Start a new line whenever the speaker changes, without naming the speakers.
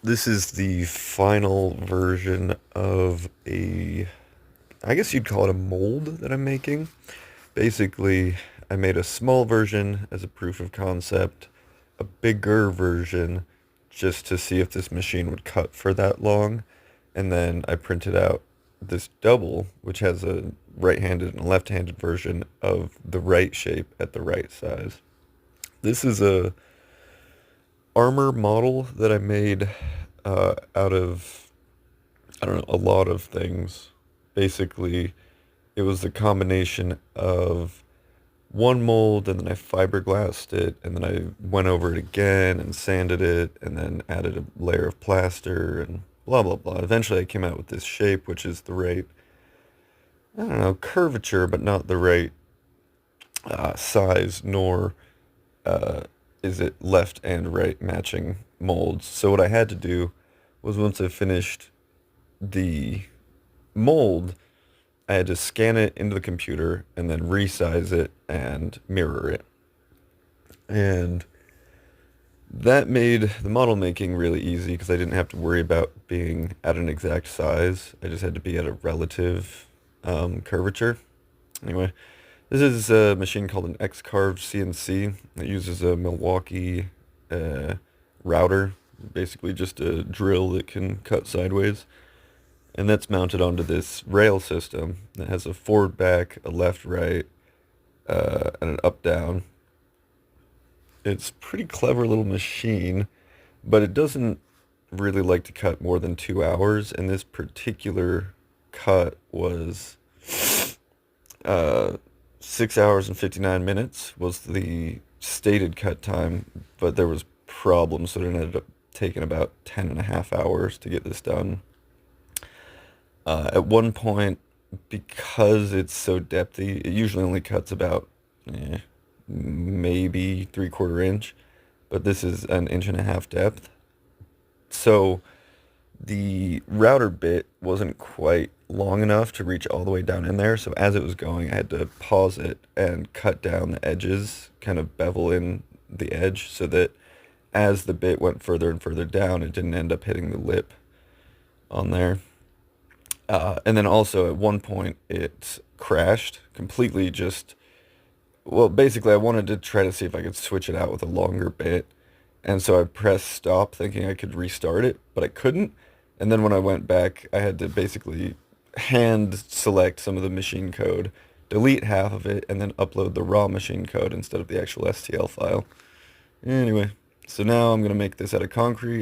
This is the final version of I guess you'd call it a mold that I'm making. Basically, I made a small version as a proof of concept, a bigger version just to see if this machine would cut for that long, and then I printed out this double, which has a right-handed and a left-handed version of the right shape at the right size. This is a armor model that I made out of, I don't know, a lot of things. Basically, it was a combination of one mold and then I fiberglassed it and then I went over it again and sanded it and then added a layer of plaster and blah blah blah. Eventually I came out with this shape which is the right, I don't know, curvature but not the right size nor uh, is it left and right matching molds. So what I had to do was once I finished the mold, I had to scan it into the computer and then resize it and mirror it. And that made the model making really easy because I didn't have to worry about being at an exact size. I just had to be at a relative curvature. Anyway, this is a machine called an X-Carve CNC. It uses a Milwaukee uh, router, basically just a drill that can cut sideways. And that's mounted onto this rail system that has a forward back, a left right, and an up down. It's a pretty clever little machine, but it doesn't really like to cut more than 2 hours. And this particular cut was uh, 6 hours and 59 minutes was the stated cut time, but there was problems, so it ended up taking about 10.5 hours to get this done. At one point, because it's so depthy, it usually only cuts about maybe 3/4 inch, but this is an inch and a half depth. So the router bit wasn't quite long enough to reach all the way down in there. So as it was going, I had to pause it and cut down the edges, kind of bevel in the edge so that as the bit went further and further down, it didn't end up hitting the lip on there. And then also at one point it crashed completely just, well, basically I wanted to try to see if I could switch it out with a longer bit. And so I pressed stop thinking I could restart it, but I couldn't. And then when I went back, I had to basically hand select some of the machine code, delete half of it, and then upload the raw machine code instead of the actual STL file. Anyway, so now I'm going to make this out of concrete.